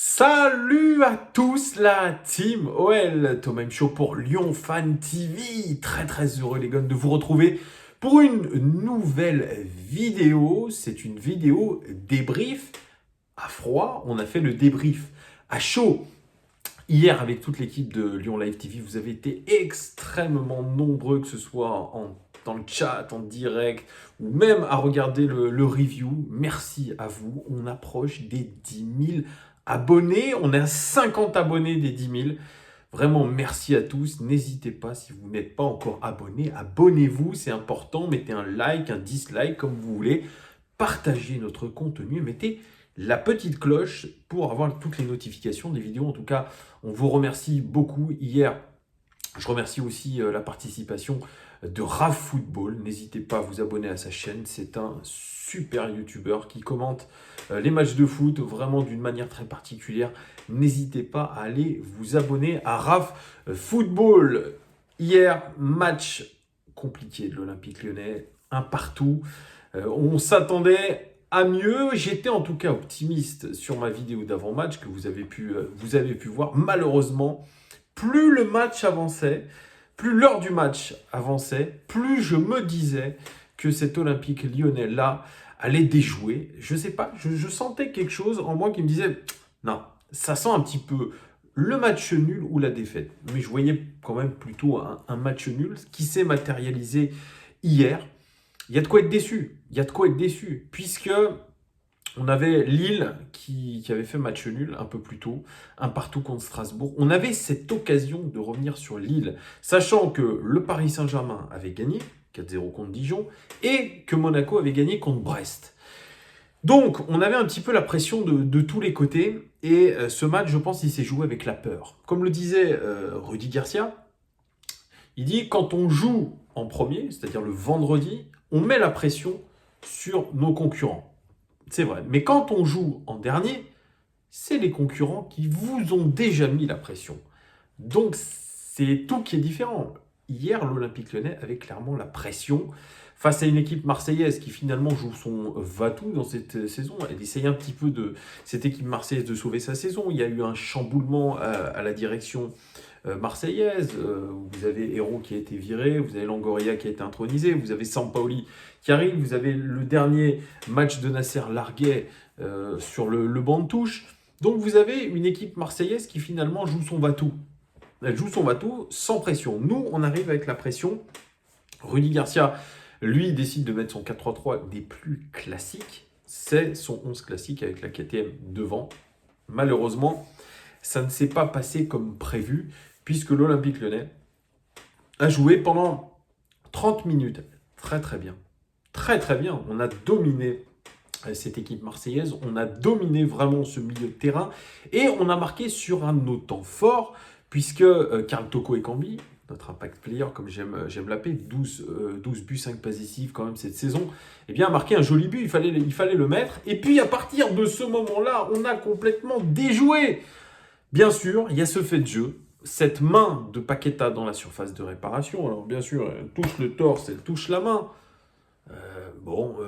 Salut à tous la team OL, Thomas M Show pour Lyon Fan TV. Très heureux les gars de vous retrouver pour une nouvelle vidéo. C'est une vidéo débrief à froid. On a fait le débrief à chaud hier avec toute l'équipe de Lyon Live TV. Vous avez été extrêmement nombreux, que ce soit dans le chat, en direct, ou même à regarder le review. Merci à vous. On approche des 10 000 abonnés. On est à 50 abonnés des 10 000. Vraiment, merci à tous. N'hésitez pas, si vous n'êtes pas encore abonné, abonnez-vous, c'est important. Mettez un like, un dislike, comme vous voulez. Partagez notre contenu, mettez la petite cloche pour avoir toutes les notifications des vidéos. En tout cas, on vous remercie beaucoup. Hier, je remercie aussi la participation de Rav Football. N'hésitez pas à vous abonner à sa chaîne. C'est un super youtubeur qui commente les matchs de foot vraiment d'une manière très particulière. N'hésitez pas à aller vous abonner à Rav Football. Hier, match compliqué de l'Olympique Lyonnais, un partout. On s'attendait à mieux. J'étais en tout cas optimiste sur ma vidéo d'avant-match que vous avez pu voir. Malheureusement, plus le match avançait, plus l'heure du match avançait, plus je me disais que cet Olympique Lyonnais-là allait déjouer. Je sais pas, je sentais quelque chose en moi qui me disait non, ça sent un petit peu le match nul ou la défaite. Mais je voyais quand même plutôt un match nul qui s'est matérialisé hier. Il y a de quoi être déçu. Il y a de quoi être déçu. Puisque on avait Lille qui avait fait match nul un peu plus tôt, un partout contre Strasbourg. On avait cette occasion de revenir sur Lille, sachant que le Paris Saint-Germain avait gagné 4-0 contre Dijon et que Monaco avait gagné contre Brest. Donc, on avait un petit peu la pression de tous les côtés. Et ce match, je pense, il s'est joué avec la peur. Comme le disait Rudy Garcia, il dit quand on joue en premier, c'est-à-dire le vendredi, on met la pression sur nos concurrents. C'est vrai. Mais quand on joue en dernier, c'est les concurrents qui vous ont déjà mis la pression. Donc, c'est tout qui est différent. Hier, l'Olympique Lyonnais avait clairement la pression face à une équipe marseillaise qui finalement joue son va-tout dans cette saison. Elle essaye un petit peu cette équipe marseillaise de sauver sa saison. Il y a eu un chamboulement à la direction marseillaise. Vous avez Hérault qui a été viré, vous avez Longoria qui a été intronisé, vous avez Sampaoli qui arrive, vous avez le dernier match de Nasser Larguet sur le banc de touche. Donc vous avez une équipe marseillaise qui finalement joue son va-tout. Elle joue son va-tout sans pression. Nous, on arrive avec la pression. Rudy Garcia, lui, décide de mettre son 4-3-3 des plus classiques. C'est son 11 classique avec la KTM devant. Malheureusement, ça ne s'est pas passé comme prévu, puisque l'Olympique Lyonnais a joué pendant 30 minutes. Très bien. Très bien. On a dominé cette équipe marseillaise. On a dominé vraiment ce milieu de terrain. Et on a marqué sur un de nos temps forts, puisque Karl Toko Ekambi, notre impact player, comme j'aime l'appeler, 12 buts, 5 passes décisives quand même cette saison, eh bien, a marqué un joli but. Il fallait le mettre. Et puis, à partir de ce moment-là, on a complètement déjoué. Bien sûr, il y a ce fait de jeu, cette main de Paqueta dans la surface de réparation. Alors bien sûr, elle touche le torse, elle touche la main.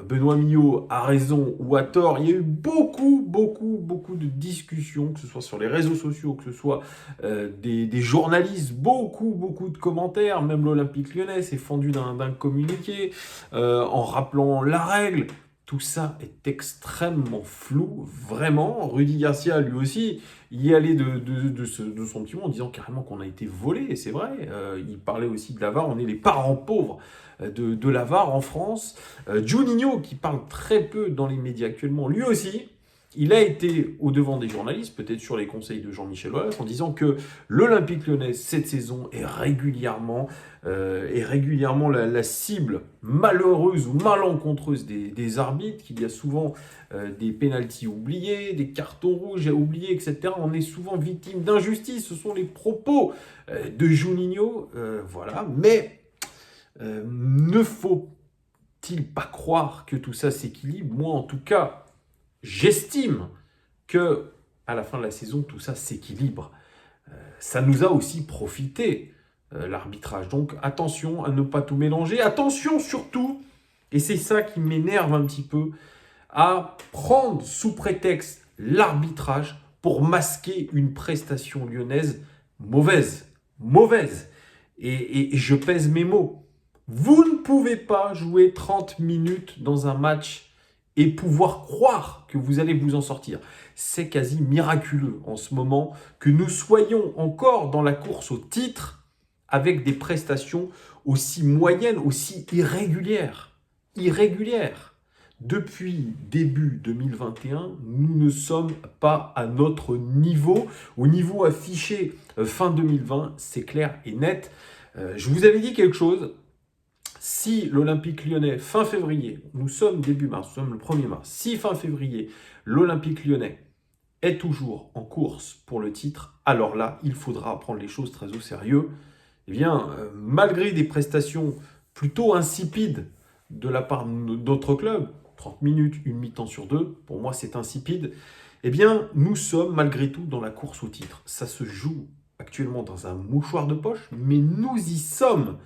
Benoît Millot a raison ou a tort. Il y a eu beaucoup de discussions, que ce soit sur les réseaux sociaux, que ce soit des journalistes, beaucoup de commentaires. Même l'Olympique Lyonnais s'est fendu d'un communiqué en rappelant la règle. Tout ça est extrêmement flou, vraiment. Rudy Garcia, lui aussi, y allait de son petit mot en disant carrément qu'on a été volé, et c'est vrai. Il parlait aussi de la VAR, on est les parents pauvres de la VAR en France. Juninho, qui parle très peu dans les médias actuellement, lui aussi, il a été au-devant des journalistes, peut-être sur les conseils de Jean-Michel Aulas, en disant que l'Olympique Lyonnais, cette saison, est régulièrement la cible malheureuse ou malencontreuse des arbitres, qu'il y a souvent des pénaltys oubliés, des cartons rouges à oublier, etc. On est souvent victime d'injustice. Ce sont les propos de Juninho, voilà. Mais ne faut-il pas croire que tout ça s'équilibre? Moi, en tout cas, j'estime que à la fin de la saison, tout ça s'équilibre. Ça nous a aussi profité, l'arbitrage. Donc attention à ne pas tout mélanger. Attention surtout, et c'est ça qui m'énerve un petit peu, à prendre sous prétexte l'arbitrage pour masquer une prestation lyonnaise mauvaise. Mauvaise. Et je pèse mes mots. Vous ne pouvez pas jouer 30 minutes dans un match et pouvoir croire que vous allez vous en sortir. C'est quasi miraculeux en ce moment que nous soyons encore dans la course au titre avec des prestations aussi moyennes, aussi irrégulières. Irrégulières. Depuis début 2021, nous ne sommes pas à notre niveau. Au niveau affiché fin 2020, c'est clair et net. Je vous avais dit quelque chose. Si l'Olympique Lyonnais, fin février, nous sommes début mars, nous sommes le 1er mars, si fin février, l'Olympique Lyonnais est toujours en course pour le titre, alors là, il faudra prendre les choses très au sérieux. Eh bien, malgré des prestations plutôt insipides de la part de notre club, 30 minutes, une mi-temps sur deux, pour moi c'est insipide, eh bien, nous sommes malgré tout dans la course au titre. Ça se joue actuellement dans un mouchoir de poche, mais nous y sommes.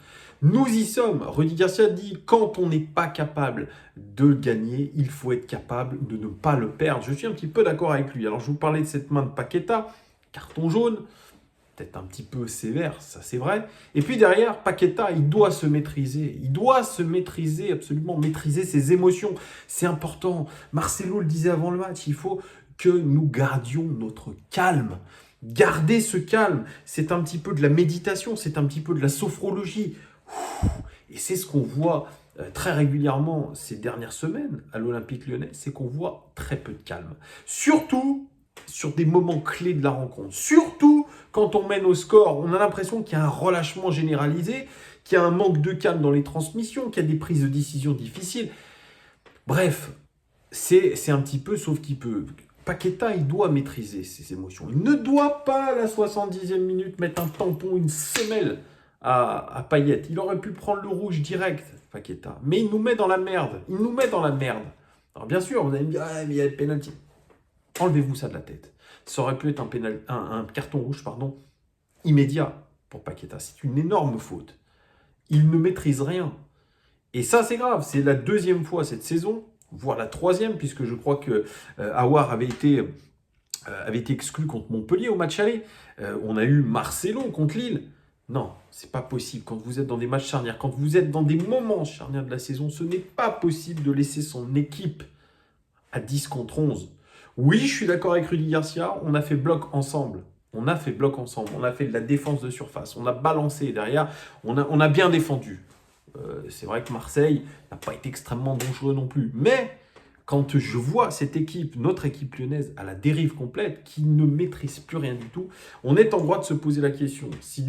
Nous y sommes. Rudy Garcia dit quand on n'est pas capable de gagner, il faut être capable de ne pas le perdre. Je suis un petit peu d'accord avec lui. Alors je vous parlais de cette main de Paqueta, carton jaune, peut-être un petit peu sévère, ça c'est vrai. Et puis derrière, Paqueta, il doit se maîtriser. Il doit se maîtriser, absolument maîtriser ses émotions. C'est important. Marcelo le disait avant le match, il faut que nous gardions notre calme. Garder ce calme, c'est un petit peu de la méditation, c'est un petit peu de la sophrologie. Et c'est ce qu'on voit très régulièrement ces dernières semaines à l'Olympique Lyonnais, c'est qu'on voit très peu de calme. Surtout sur des moments clés de la rencontre. Surtout quand on mène au score, on a l'impression qu'il y a un relâchement généralisé, qu'il y a un manque de calme dans les transmissions, qu'il y a des prises de décision difficiles. Bref, c'est un petit peu sauf qu'il peut. Paqueta, il doit maîtriser ses émotions. Il ne doit pas, à la 70e minute, mettre un tampon, une semelle à Payet. Il aurait pu prendre le rouge direct, Paqueta. Mais il nous met dans la merde. Il nous met dans la merde. Alors bien sûr, vous allez me dire, ah, mais il y a le pénalty. Enlevez-vous ça de la tête. Ça aurait pu être un carton rouge, immédiat pour Paqueta. C'est une énorme faute. Il ne maîtrise rien. Et ça, c'est grave. C'est la deuxième fois cette saison, voire la troisième, puisque je crois que Aouar avait été exclu contre Montpellier au match aller. On a eu Marcelo contre Lille. Non, c'est pas possible. Quand vous êtes dans des matchs charnières, quand vous êtes dans des moments charnières de la saison, ce n'est pas possible de laisser son équipe à 10 contre 11. Oui, je suis d'accord avec Rudy Garcia, on a fait bloc ensemble. On a fait de la défense de surface, on a balancé derrière, on a bien défendu. C'est vrai que Marseille n'a pas été extrêmement dangereux non plus. Mais quand je vois cette équipe, notre équipe lyonnaise, à la dérive complète, qui ne maîtrise plus rien du tout, on est en droit de se poser la question. Si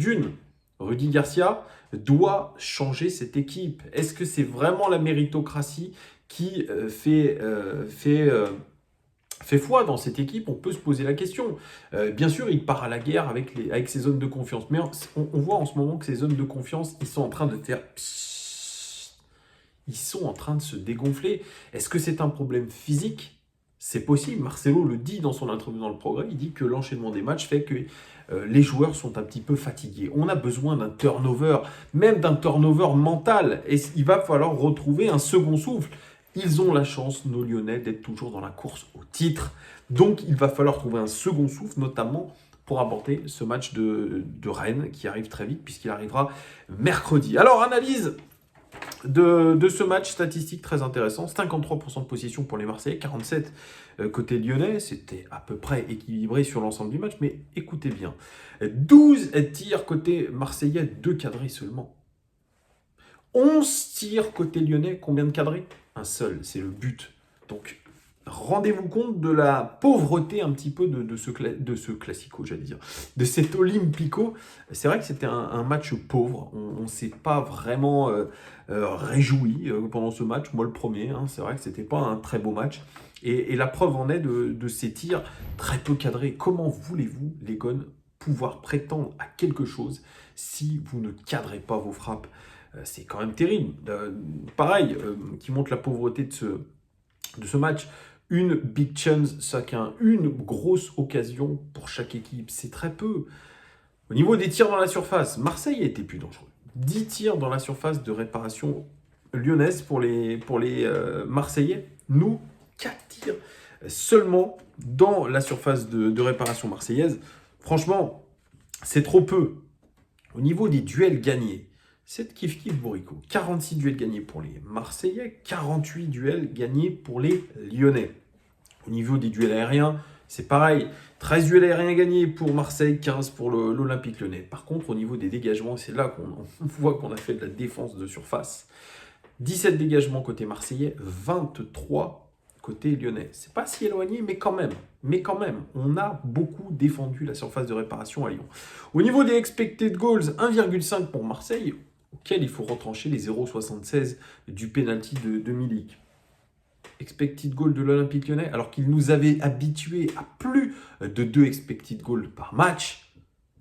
Rudy Garcia doit changer cette équipe. Est-ce que c'est vraiment la méritocratie qui fait foi dans cette équipe? On peut se poser la question. Bien sûr, il part à la guerre avec ses zones de confiance. Mais on voit en ce moment que ces zones de confiance, ils sont en train de faire... Ils sont en train de se dégonfler. Est-ce que c'est un problème physique? C'est possible. Marcelo le dit dans son interview dans Le Progrès. Il dit que l'enchaînement des matchs fait que les joueurs sont un petit peu fatigués. On a besoin d'un turnover, même d'un turnover mental. Et il va falloir retrouver un second souffle. Ils ont la chance, nos Lyonnais, d'être toujours dans la course au titre. Donc, il va falloir trouver un second souffle, notamment pour aborder ce match de Rennes qui arrive très vite, puisqu'il arrivera mercredi. Alors, analyse de ce match, statistique très intéressant, 53% de possession pour les Marseillais, 47% côté lyonnais, c'était à peu près équilibré sur l'ensemble du match, mais écoutez bien, 12 tirs côté marseillais, 2 cadrés seulement. 11 tirs côté lyonnais, combien de cadrés? Un seul, c'est le but. Donc, rendez-vous compte de la pauvreté un petit peu de ce classico, j'allais dire, de cet Olympico. C'est vrai que c'était un match pauvre. On ne s'est pas vraiment réjoui pendant ce match. Moi, le premier, c'est vrai que c'était pas un très beau match. Et la preuve en est de ces tirs très peu cadrés. Comment voulez-vous, les Gones, pouvoir prétendre à quelque chose si vous ne cadrez pas vos frappes? C'est quand même terrible. Pareil, qui montre la pauvreté de ce match. Une big chance chacun, une grosse occasion pour chaque équipe, c'est très peu. Au niveau des tirs dans la surface, Marseille a été plus dangereux. 10 tirs dans la surface de réparation lyonnaise pour les Marseillais. Nous, 4 tirs seulement dans la surface de réparation marseillaise. Franchement, c'est trop peu. Au niveau des duels gagnés, c'est kiff-kiff Bourrico. 46 duels gagnés pour les Marseillais, 48 duels gagnés pour les Lyonnais. Au niveau des duels aériens, c'est pareil. 13 duels aériens gagnés pour Marseille, 15 pour l'Olympique Lyonnais. Par contre, au niveau des dégagements, c'est là qu'on voit qu'on a fait de la défense de surface. 17 dégagements côté marseillais, 23 côté lyonnais. C'est pas si éloigné, mais quand même. On a beaucoup défendu la surface de réparation à Lyon. Au niveau des expected goals, 1,5 pour Marseille, auquel il faut retrancher les 0,76 du penalty de Milik. Expected goal de l'Olympique Lyonnais, alors qu'il nous avait habitués à plus de 2 expected goals par match,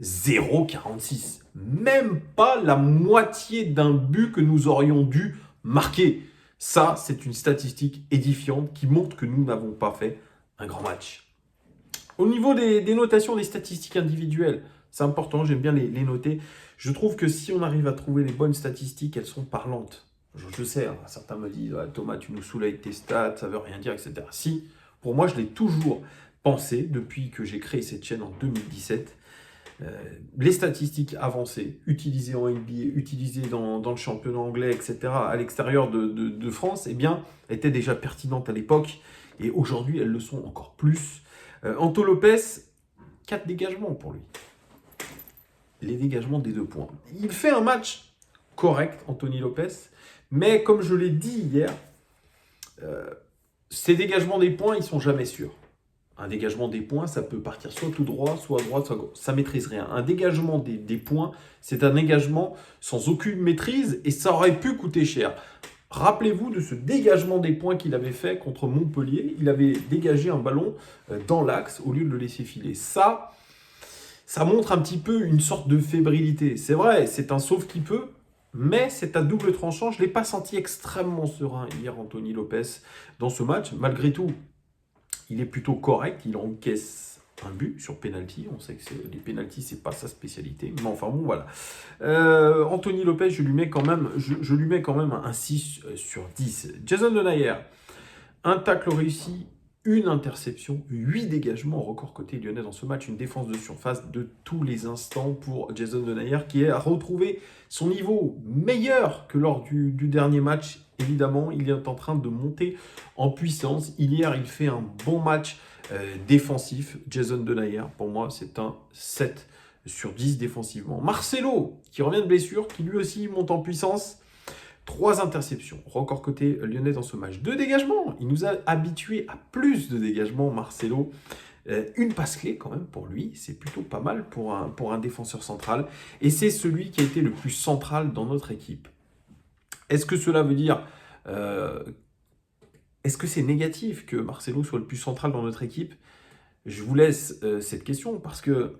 0,46. Même pas la moitié d'un but que nous aurions dû marquer. Ça, c'est une statistique édifiante qui montre que nous n'avons pas fait un grand match. Au niveau des notations des statistiques individuelles, c'est important, j'aime bien les noter. Je trouve que si on arrive à trouver les bonnes statistiques, elles sont parlantes. Je sais, hein, certains me disent « Thomas, tu nous saoules avec tes stats, ça veut rien dire, etc. » Si, pour moi, je l'ai toujours pensé depuis que j'ai créé cette chaîne en 2017. Les statistiques avancées, utilisées en NBA, utilisées dans le championnat anglais, etc., à l'extérieur de France, eh bien, étaient déjà pertinentes à l'époque. Et aujourd'hui, elles le sont encore plus. Anto Lopez, 4 dégagements pour lui. Les dégagements des 2 points. Il fait un match correct, Anthony Lopez, mais comme je l'ai dit hier, ces dégagements des points, ils sont jamais sûrs. Un dégagement des points, ça peut partir soit tout droit, soit à droite, soit à gauche. Ça ne maîtrise rien. Un dégagement des points, c'est un dégagement sans aucune maîtrise et ça aurait pu coûter cher. Rappelez-vous de ce dégagement des points qu'il avait fait contre Montpellier. Il avait dégagé un ballon dans l'axe au lieu de le laisser filer. Ça montre un petit peu une sorte de fébrilité. C'est vrai, c'est un sauve qui peut, mais c'est à double tranchant. Je ne l'ai pas senti extrêmement serein hier, Anthony Lopez, dans ce match. Malgré tout, il est plutôt correct. Il encaisse un but sur penalty. On sait que les penalties, ce n'est pas sa spécialité. Mais enfin bon, voilà. Anthony Lopez, je lui mets quand même un 6 sur 10. Jason Denayer, un tacle réussi, une interception, 8 dégagements, record côté lyonnais dans ce match, une défense de surface de tous les instants pour Jason Denayer qui a retrouvé son niveau meilleur que lors du dernier match. Évidemment, il est en train de monter en puissance. Hier, il fait un bon match défensif. Jason Denayer, pour moi, c'est un 7 sur 10 défensivement. Marcelo, qui revient de blessure, qui lui aussi monte en puissance. 3 interceptions, record côté lyonnais dans ce match. 2 dégagements, il nous a habitués à plus de dégagements, Marcelo. Une passe clé quand même pour lui, c'est plutôt pas mal pour un défenseur central. Et c'est celui qui a été le plus central dans notre équipe. Est-ce que cela veut dire... est-ce que c'est négatif que Marcelo soit le plus central dans notre équipe? Je vous laisse cette question parce que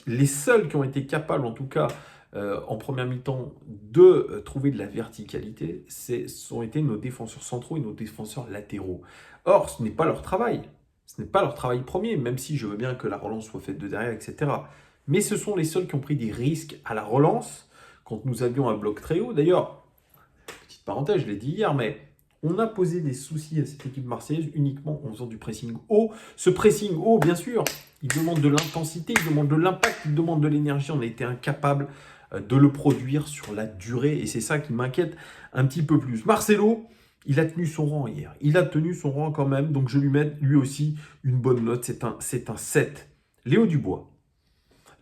les seuls qui ont été capables, en tout cas, en première mi-temps, de trouver de la verticalité, ont été nos défenseurs centraux et nos défenseurs latéraux. Or, ce n'est pas leur travail. Ce n'est pas leur travail premier, même si je veux bien que la relance soit faite de derrière, etc. Mais ce sont les seuls qui ont pris des risques à la relance quand nous avions un bloc très haut. D'ailleurs, petite parenthèse, je l'ai dit hier, mais on a posé des soucis à cette équipe marseillaise uniquement en faisant du pressing haut. Ce pressing haut, bien sûr, il demande de l'intensité, il demande de l'impact, il demande de l'énergie. On a été incapable de le produire sur la durée et c'est ça qui m'inquiète un petit peu plus. Marcelo, il a tenu son rang hier. Il a tenu son rang quand même, donc je lui mets lui aussi une bonne note. C'est un 7. Léo Dubois.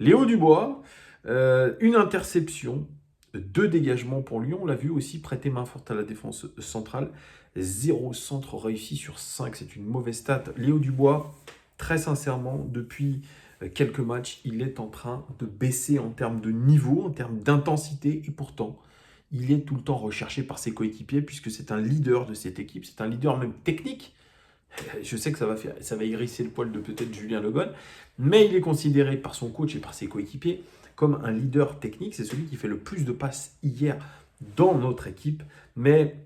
Une interception, 2 dégagements pour lui. On l'a vu aussi prêter main forte à la défense centrale. 0 centre réussi sur 5. C'est une mauvaise stat. Léo Dubois, très sincèrement, depuis quelques matchs, il est en train de baisser en termes de niveau, en termes d'intensité. Et pourtant, il est tout le temps recherché par ses coéquipiers puisque c'est un leader de cette équipe. C'est un leader même technique. Je sais que ça va hérisser le poil de peut-être Julien Le Guen, mais il est considéré par son coach et par ses coéquipiers comme un leader technique. C'est celui qui fait le plus de passes hier dans notre équipe. Mais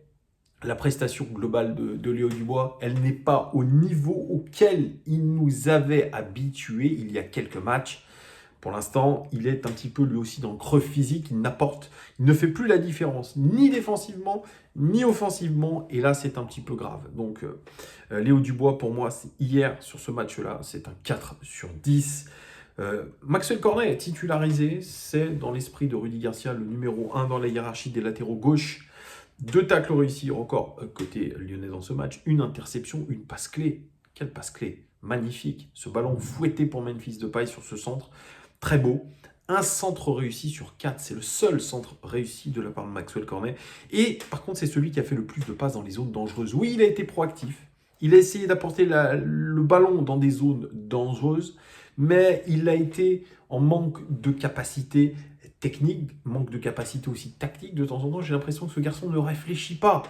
la prestation globale de Léo Dubois, elle n'est pas au niveau auquel il nous avait habitués il y a quelques matchs. Pour l'instant, il est un petit peu lui aussi dans le creux physique, il ne fait plus la différence, ni défensivement, ni offensivement, et là c'est un petit peu grave. Donc Léo Dubois, pour moi, hier sur ce match-là, c'est un 4/10. Maxwell Cornet est titularisé, c'est dans l'esprit de Rudy Garcia le numéro 1 dans la hiérarchie des latéraux gauche. 2 tacles réussis encore côté lyonnais dans ce match, une interception, une passe clé. Quelle passe clé, magnifique. Ce ballon fouetté pour Memphis Depay sur ce centre, très beau. Un centre réussi sur 4, c'est le seul centre réussi de la part de Maxwell Cornet. Et par contre, c'est celui qui a fait le plus de passes dans les zones dangereuses. Oui, il a été proactif. Il a essayé d'apporter le ballon dans des zones dangereuses, mais il a été en manque de capacité technique, manque de capacité aussi tactique. De temps en temps, j'ai l'impression que ce garçon ne réfléchit pas.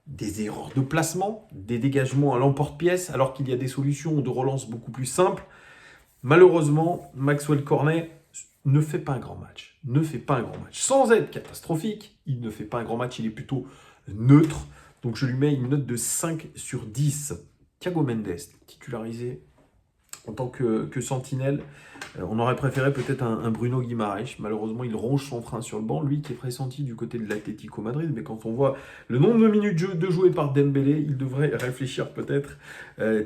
Des erreurs de placement, des dégagements à l'emporte-pièce, alors qu'il y a des solutions de relance beaucoup plus simples. Malheureusement, Maxwell Cornet ne fait pas un grand match. Ne fait pas un grand match. Sans être catastrophique, il ne fait pas un grand match, il est plutôt neutre. Donc je lui mets une note de 5/10. Thiago Mendes, titularisé en tant que sentinelle. On aurait préféré peut-être un Bruno Guimaraes. Malheureusement, il ronge son frein sur le banc. Lui qui est pressenti du côté de l'Atlético Madrid. Mais quand on voit le nombre de minutes de jouées par Dembélé, il devrait réfléchir peut-être.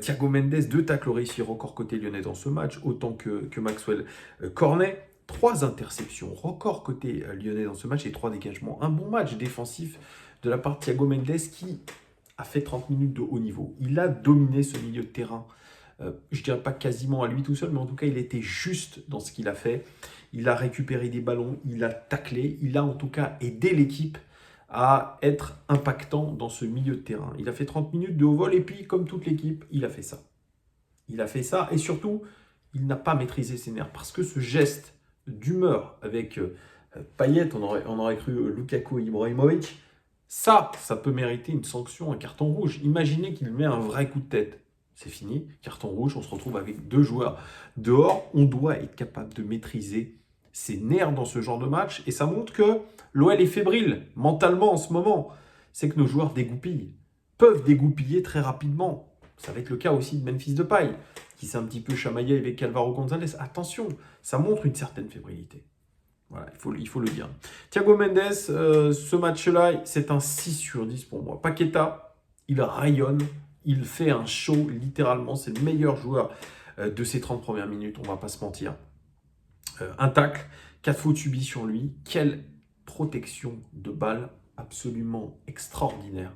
Thiago Mendes, 2 tacles réussis record côté lyonnais dans ce match, autant que Maxwell Cornet. 3 interceptions, record côté lyonnais dans ce match et 3 dégagements. Un bon match défensif de la part de Thiago Mendes qui a fait 30 minutes de haut niveau. Il a dominé ce milieu de terrain. Je ne dirais pas quasiment à lui tout seul, mais en tout cas, il était juste dans ce qu'il a fait. Il a récupéré des ballons, il a taclé, il a en tout cas aidé l'équipe à être impactant dans ce milieu de terrain. Il a fait 30 minutes de haut vol et puis, comme toute l'équipe, il a fait ça. Il a fait ça et surtout, il n'a pas maîtrisé ses nerfs parce que ce geste d'humeur avec Payet, on aurait cru Lukaku Ibrahimovic, ça peut mériter une sanction, un carton rouge. Imaginez qu'il met un vrai coup de tête. C'est fini, carton rouge, on se retrouve avec 2 joueurs dehors. On doit être capable de maîtriser ses nerfs dans ce genre de match. Et ça montre que l'OL est fébrile mentalement en ce moment. C'est que nos joueurs dégoupillent, peuvent dégoupiller très rapidement. Ça va être le cas aussi de Memphis Depay, qui s'est un petit peu chamaillé avec Alvaro González. Attention, ça montre une certaine fébrilité. Voilà, il faut le dire. Thiago Mendes, ce match-là, c'est un 6/10 pour moi. Paqueta, il rayonne. Il fait un show, littéralement. C'est le meilleur joueur de ces 30 premières minutes, on ne va pas se mentir. Un tacle, 4 fautes subies sur lui. Quelle protection de balle absolument extraordinaire.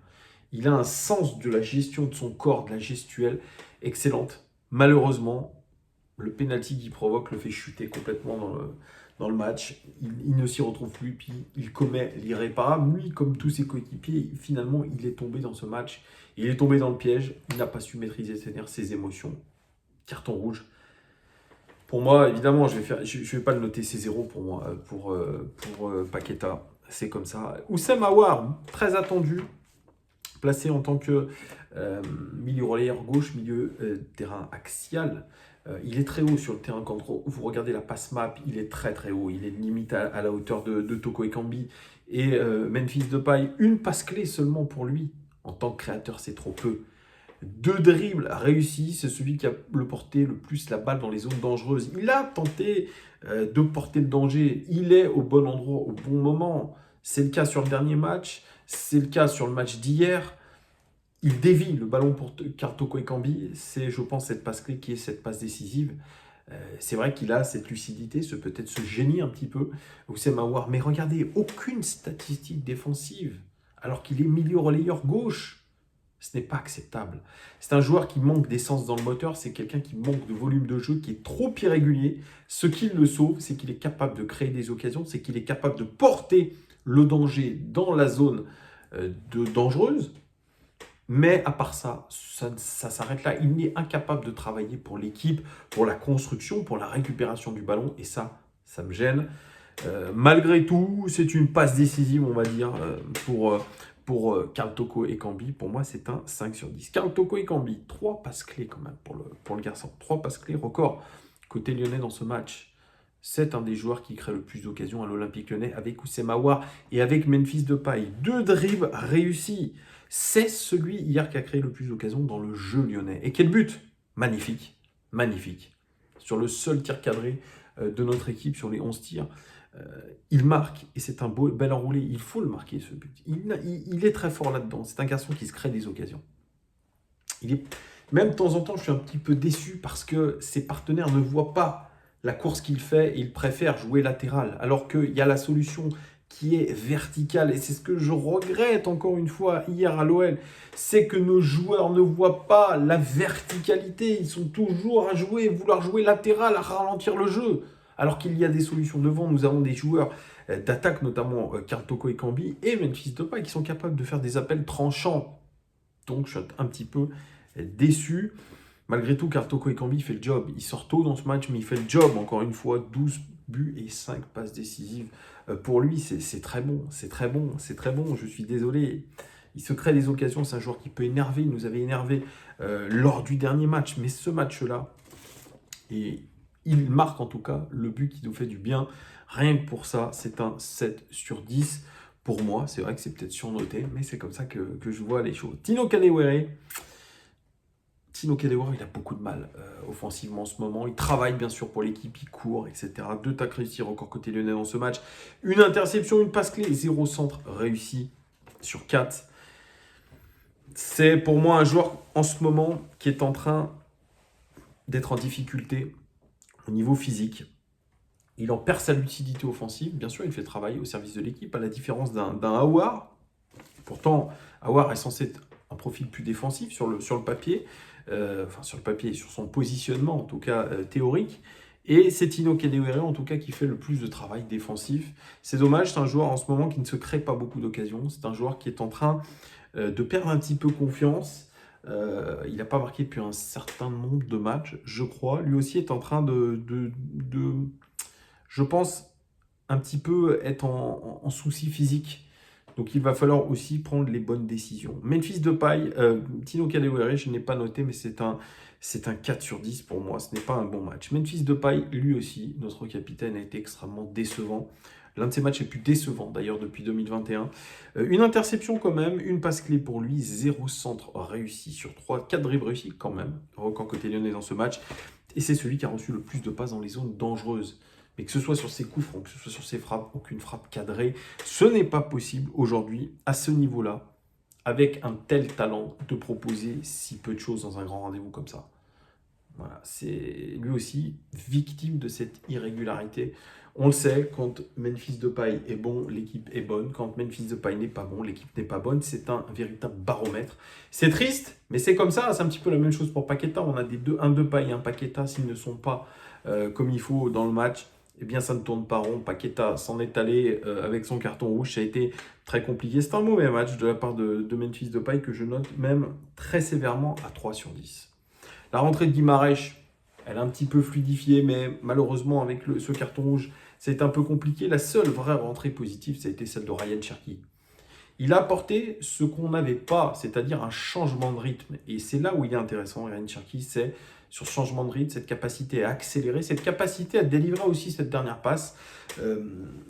Il a un sens de la gestion de son corps, de la gestuelle excellente. Malheureusement, le pénalty qu'il provoque le fait chuter complètement dans le match. Il ne s'y retrouve plus, puis il commet l'irréparable. Lui, comme tous ses coéquipiers, finalement, il est tombé dans ce match. Il est tombé dans le piège. Il n'a pas su maîtriser ses nerfs, ses émotions. Carton rouge. Pour moi, évidemment, je vais pas le noter, c'est 0 pour moi, pour Paqueta. C'est comme ça. Oussem Aouar, très attendu, placé en tant que milieu relayeur gauche, milieu terrain axial. Il est très haut sur le terrain. Quand vous regardez la passe map, il est très très haut. Il est limite à la hauteur de Toko Ekambi et Memphis Depay. Une passe clé seulement pour lui. En tant que créateur, c'est trop peu. 2 dribbles réussis, c'est celui qui a porté le plus la balle dans les zones dangereuses. Il a tenté de porter le danger. Il est au bon endroit, au bon moment. C'est le cas sur le dernier match. C'est le cas sur le match d'hier. Il dévie le ballon pour Toko Ekambi. C'est, je pense, cette passe clé qui est cette passe décisive. C'est vrai qu'il a cette lucidité, peut-être ce génie un petit peu, Oussem Aouar. Mais regardez, aucune statistique défensive, alors qu'il est milieu relayeur gauche. Ce n'est pas acceptable. C'est un joueur qui manque d'essence dans le moteur, c'est quelqu'un qui manque de volume de jeu, qui est trop irrégulier. Ce qui le sauve, c'est qu'il est capable de créer des occasions, c'est qu'il est capable de porter le danger dans la zone dangereuse. Mais à part ça, ça s'arrête là. Il est incapable de travailler pour l'équipe, pour la construction, pour la récupération du ballon. Et ça me gêne. Malgré tout, c'est une passe décisive, on va dire, pour Karl Toko Ekambi. Pour moi, c'est un 5/10. Karl Toko Ekambi, 3 passes clés quand même pour le garçon. 3 passes clés, record côté lyonnais dans ce match. C'est un des joueurs qui crée le plus d'occasions à l'Olympique Lyonnais avec Oussem Aouar et avec Memphis Depay. 2 dribbles réussis. C'est celui hier qui a créé le plus d'occasions dans le jeu lyonnais. Et quel but! Magnifique, magnifique. Sur le seul tir cadré de notre équipe sur les 11 tirs. Il marque et c'est un bel enroulé. Il faut le marquer, ce but. Il est très fort là-dedans. C'est un garçon qui se crée des occasions. Même de temps en temps, je suis un petit peu déçu parce que ses partenaires ne voient pas la course qu'il fait et ils préfèrent jouer latéral. Alors qu'il y a la solution qui est verticale. Et c'est ce que je regrette encore une fois hier à l'OL. C'est que nos joueurs ne voient pas la verticalité. Ils sont toujours à vouloir jouer latéral, à ralentir le jeu. Alors qu'il y a des solutions devant. Nous avons des joueurs d'attaque, notamment Karl Toko Ekambi et Memphis Depay, qui sont capables de faire des appels tranchants. Donc je suis un petit peu déçu. Malgré tout, Karl Toko Ekambi fait le job. Il sort tôt dans ce match, mais il fait le job. Encore une fois, 12 buts et 5 passes décisives. Pour lui, c'est très bon. C'est très bon. C'est très bon. Je suis désolé. Il se crée des occasions. C'est un joueur qui peut énerver. Il nous avait énervé lors du dernier match. Mais ce match-là, et il marque en tout cas le but qui nous fait du bien. Rien que pour ça, c'est un 7 sur 10. Pour moi, c'est vrai que c'est peut-être surnoté, mais c'est comme ça que je vois les choses. Tino Kadewere, il a beaucoup de mal offensivement en ce moment. Il travaille bien sûr pour l'équipe, il court, etc. 2 tacles réussis, record côté lyonnais dans ce match. Une interception, une passe clé, 0 centre réussi sur 4. C'est pour moi un joueur en ce moment qui est en train d'être en difficulté au niveau physique. Il en perd sa lucidité offensive. Bien sûr, il fait travailler au service de l'équipe, à la différence d'un Aouar. Pourtant, Aouar est censé être un profil plus défensif sur le papier. Sur le papier, sur son positionnement, en tout cas théorique. Et c'est Tino Kadewere, en tout cas, qui fait le plus de travail défensif. C'est dommage, c'est un joueur en ce moment qui ne se crée pas beaucoup d'occasions. C'est un joueur qui est en train de perdre un petit peu confiance. Il n'a pas marqué depuis un certain nombre de matchs, je crois. Lui aussi est en train je pense, un petit peu être en souci physique. Donc il va falloir aussi prendre les bonnes décisions. Memphis Depay, Tino Kadewere, je n'ai pas noté, mais c'est un 4 sur 10 pour moi. Ce n'est pas un bon match. Memphis Depay, lui aussi, notre capitaine, a été extrêmement décevant. L'un de ses matchs les plus décevants d'ailleurs depuis 2021. Une interception quand même, une passe clé pour lui, 0 centre réussi sur 3, 4 dribbles réussis quand même. Record côté lyonnais dans ce match. Et c'est celui qui a reçu le plus de passes dans les zones dangereuses. Mais que ce soit sur ses coups francs, que ce soit sur ses frappes, aucune frappe cadrée, ce n'est pas possible aujourd'hui, à ce niveau-là, avec un tel talent, de proposer si peu de choses dans un grand rendez-vous comme ça. Voilà, c'est lui aussi victime de cette irrégularité. On le sait, quand Memphis Depay est bon, l'équipe est bonne. Quand Memphis Depay n'est pas bon, l'équipe n'est pas bonne. C'est un véritable baromètre. C'est triste, mais c'est comme ça. C'est un petit peu la même chose pour Paqueta. On a un Depay et un Paqueta. S'ils ne sont pas comme il faut dans le match, eh bien ça ne tourne pas rond. Paqueta s'en est allé avec son carton rouge. Ça a été très compliqué. C'est un mauvais match de la part de Memphis Depay que je note même très sévèrement à 3 sur 10. La rentrée de Guimarães, elle a un petit peu fluidifié, mais malheureusement, avec ce carton rouge, c'est un peu compliqué. La seule vraie rentrée positive, ça a été celle de Ryan Cherki. Il a apporté ce qu'on n'avait pas, c'est-à-dire un changement de rythme. Et c'est là où il est intéressant, Ryan Cherki, c'est sur ce changement de rythme, cette capacité à accélérer, cette capacité à délivrer aussi cette dernière passe.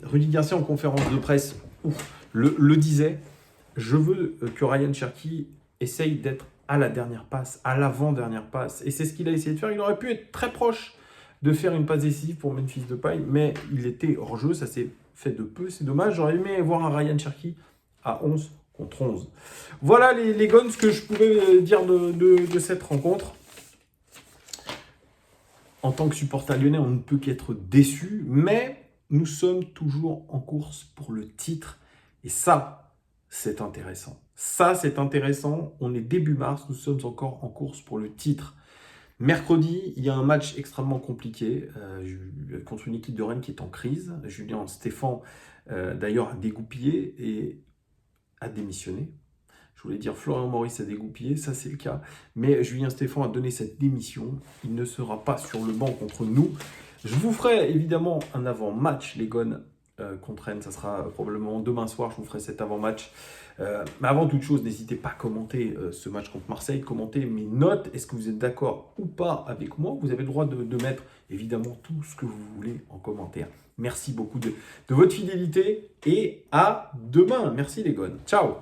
Rudy Garcia, en conférence de presse, le disait, je veux que Ryan Cherki essaye d'être à la dernière passe, à l'avant-dernière passe. Et c'est ce qu'il a essayé de faire. Il aurait pu être très proche de faire une passe décisive pour Memphis Depay, mais il était hors jeu, ça s'est fait de peu, c'est dommage. J'aurais aimé voir un Ryan Cherki à 11 contre 11. Voilà les guns, ce que je pouvais dire de cette rencontre. En tant que supporter lyonnais, on ne peut qu'être déçu, mais nous sommes toujours en course pour le titre. Et ça, c'est intéressant. Ça, c'est intéressant. On est début mars, nous sommes encore en course pour le titre. Mercredi, il y a un match extrêmement compliqué contre une équipe de Rennes qui est en crise. Julien Stéphan, d'ailleurs, a dégoupillé et a démissionné. Je voulais dire Florian Maurice a dégoupillé, ça c'est le cas. Mais Julien Stéphan a donné cette démission. Il ne sera pas sur le banc contre nous. Je vous ferai évidemment un avant-match, les Gones contre Rennes. Ça sera probablement demain soir, je vous ferai cet avant-match. Mais avant toute chose, n'hésitez pas à commenter ce match contre Marseille, commentez mes notes. Est-ce que vous êtes d'accord ou pas avec moi? Vous avez le droit de mettre évidemment tout ce que vous voulez en commentaire. Merci beaucoup de votre fidélité et à demain. Merci les Gones. Ciao.